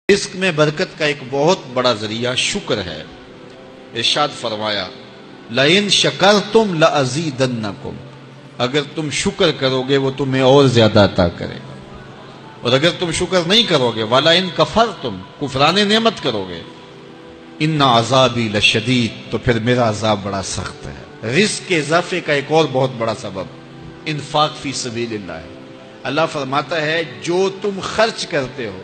رزق میں برکت کا ایک بہت بڑا ذریعہ شکر ہے۔ ارشاد فرمایا لَإِن شَكَرْتُمْ لَأَزِيدَنَّكُمْ، اگر تم شکر کرو گے وہ تمہیں اور زیادہ عطا کرے گا، اور اگر تم شکر نہیں کرو گے وَلَئِن كَفَرْتُمْ، کفران نعمت کرو گے، إِنَّ عَذَابِي لَشَدِيدٌ، تو پھر میرا عذاب بڑا سخت ہے۔ رزق کے اضافے کا ایک اور بہت بڑا سبب انفاق فی سبیل اللہ ہے۔ اللہ فرماتا ہے جو تم خرچ کرتے ہو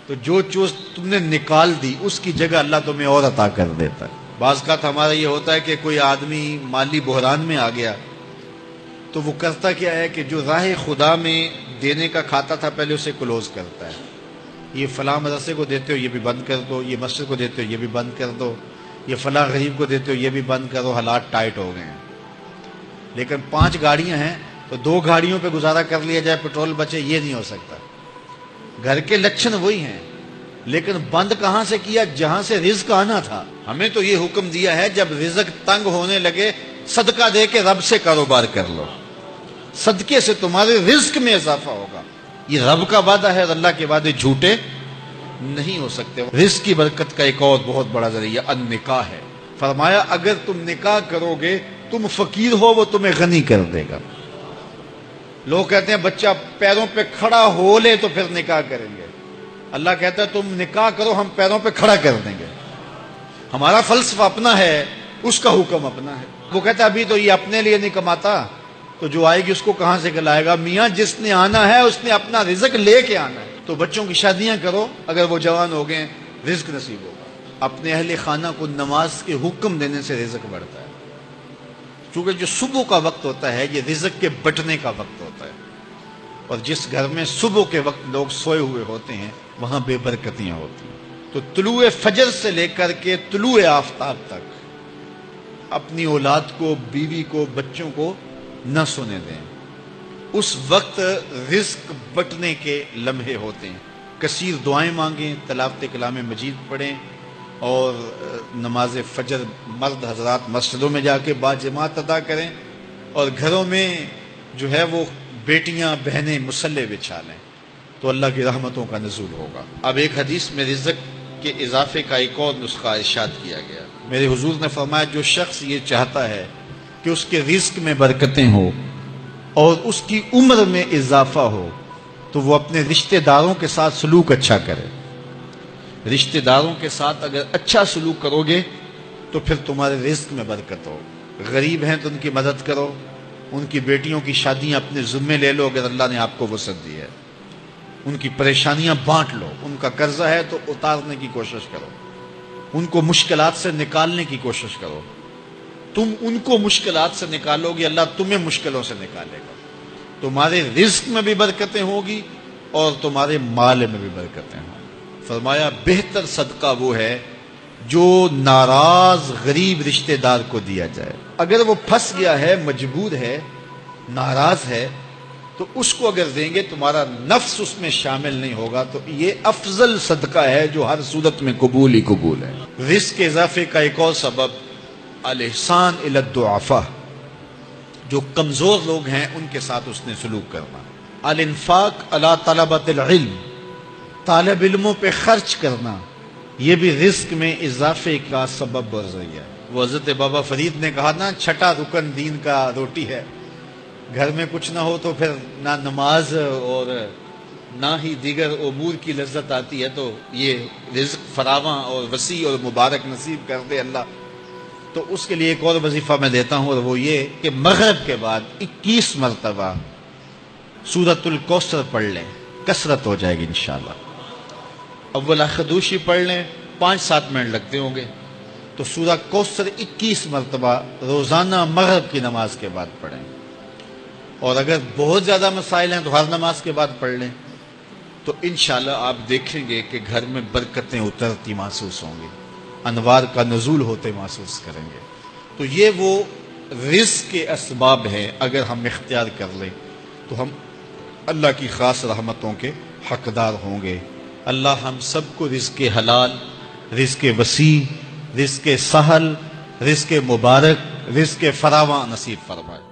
تو جو چیز تم نے نکال دی اس کی جگہ اللہ تمہیں اور عطا کر دیتا ہے۔ بعض کا ہمارا یہ ہوتا ہے کہ کوئی آدمی مالی بحران میں آ گیا تو وہ کرتا کیا ہے کہ جو راہ خدا میں دینے کا کھاتا تھا پہلے اسے کلوز کرتا ہے، یہ فلاں مدرسے کو دیتے ہو یہ بھی بند کر دو، یہ مسجد کو دیتے ہو یہ بھی بند کر دو، یہ فلاں غریب کو دیتے ہو یہ بھی بند کرو، حالات ٹائٹ ہو گئے ہیں۔ لیکن 5 گاڑیاں ہیں تو 2 گاڑیوں پہ گزارا کر لیا جائے، پیٹرول بچے، یہ نہیں ہو سکتا۔ گھر کے لچھن وہی ہیں لیکن بند کہاں سے کیا؟ جہاں سے رزق آنا تھا۔ ہمیں تو یہ حکم دیا ہے جب رزق تنگ ہونے لگے صدقہ دے کے رب سے کاروبار کر لو، صدقے سے تمہارے رزق میں اضافہ ہوگا۔ یہ رب کا وعدہ ہے اور اللہ کے وعدے جھوٹے نہیں ہو سکتے۔ رزق کی برکت کا ایک اور بہت بڑا ذریعہ النکاح ہے۔ فرمایا اگر تم نکاح کرو گے تم فقیر ہو وہ تمہیں غنی کر دے گا۔ لوگ کہتے ہیں بچہ پیروں پہ کھڑا ہو لے تو پھر نکاح کریں گے، اللہ کہتا ہے تم نکاح کرو ہم پیروں پہ کھڑا کر دیں گے۔ ہمارا فلسفہ اپنا ہے، اس کا حکم اپنا ہے۔ وہ کہتا ہے ابھی تو یہ اپنے لیے نہیں کماتا تو جو آئے گی اس کو کہاں سے کھلائے گا؟ میاں جس نے آنا ہے اس نے اپنا رزق لے کے آنا ہے۔ تو بچوں کی شادیاں کرو، اگر وہ جوان ہو گئے رزق نصیب ہوگا۔ اپنے اہل خانہ کو نماز کے حکم دینے سے رزق بڑھتا ہے، کیونکہ جو صبح کا وقت ہوتا ہے یہ رزق کے بٹنے کا وقت ہوتا ہے، اور جس گھر میں صبح کے وقت لوگ سوئے ہوئے ہوتے ہیں وہاں بے برکتیاں ہوتی ہیں۔ تو طلوع فجر سے لے کر کے طلوع آفتاب تک اپنی اولاد کو، بیوی کو، بچوں کو نہ سونے دیں۔ اس وقت رزق بٹنے کے لمحے ہوتے ہیں۔ کثیر دعائیں مانگیں، تلاوت کلام مجید پڑھیں، اور نماز فجر مرد حضرات مسجدوں میں جا کے باجماعت ادا کریں، اور گھروں میں جو ہے وہ بیٹیاں بہنیں مصلے بچھا لیں تو اللہ کی رحمتوں کا نزول ہوگا۔ اب ایک حدیث میں رزق کے اضافے کا ایک اور نسخہ ارشاد کیا گیا۔ میرے حضور نے فرمایا جو شخص یہ چاہتا ہے کہ اس کے رزق میں برکتیں ہوں اور اس کی عمر میں اضافہ ہو تو وہ اپنے رشتہ داروں کے ساتھ سلوک اچھا کرے۔ رشتہ داروں کے ساتھ اگر اچھا سلوک کرو گے تو پھر تمہارے رزق میں برکت ہو۔ غریب ہیں تو ان کی مدد کرو، ان کی بیٹیوں کی شادیاں اپنے ذمے لے لو اگر اللہ نے آپ کو وسعت دی ہے، ان کی پریشانیاں بانٹ لو، ان کا قرضہ ہے تو اتارنے کی کوشش کرو، ان کو مشکلات سے نکالنے کی کوشش کرو۔ تم ان کو مشکلات سے نکالو گے اللہ تمہیں مشکلوں سے نکالے گا۔ تمہارے رزق میں بھی برکتیں ہوگی اور تمہارے مال میں بھی برکتیں ہوں۔ فرمایا بہتر صدقہ وہ ہے جو ناراض غریب رشتہ دار کو دیا جائے۔ اگر وہ پھنس گیا ہے، مجبور ہے، ناراض ہے، تو اس کو اگر دیں گے تمہارا نفس اس میں شامل نہیں ہوگا، تو یہ افضل صدقہ ہے جو ہر صورت میں قبول ہی قبول ہے۔ رزق کے اضافے کا ایک اور سبب الاحسان الی الضعفاء، جو کمزور لوگ ہیں ان کے ساتھ اس نے سلوک کرنا۔ الانفاق علی طلبۃ العلم، طالب علموں پہ خرچ کرنا، یہ بھی رزق میں اضافے کا سبب اور ذریعہ ہے۔ وہ حضرت بابا فرید نے کہا نا 6واں رکن دین کا روٹی ہے۔ گھر میں کچھ نہ ہو تو پھر نہ نماز اور نہ ہی دیگر امور کی لذت آتی ہے، تو یہ رزق فراواں اور وسیع اور مبارک نصیب کر دے اللہ۔ تو اس کے لیے ایک اور وظیفہ میں دیتا ہوں، اور وہ یہ کہ مغرب کے بعد 21 مرتبہ سورۃ الکوثر پڑھ لیں، کثرت ہو جائے گی انشاءاللہ۔ اول خدوشی پڑھ لیں، 5-7 منٹ لگتے ہوں گے، تو سورہ کوثر 21 مرتبہ روزانہ مغرب کی نماز کے بعد پڑھیں۔ اور اگر بہت زیادہ مسائل ہیں تو ہر نماز کے بعد پڑھ لیں، تو انشاءاللہ آپ دیکھیں گے کہ گھر میں برکتیں اترتی محسوس ہوں گی، انوار کا نزول ہوتے محسوس کریں گے۔ تو یہ وہ رزق کے اسباب ہیں، اگر ہم اختیار کر لیں تو ہم اللہ کی خاص رحمتوں کے حقدار ہوں گے۔ اللہ ہم سب کو رزق حلال، رزق وسیع، رزق سہل، رزق مبارک، رزق فراواں نصیب فرمائے۔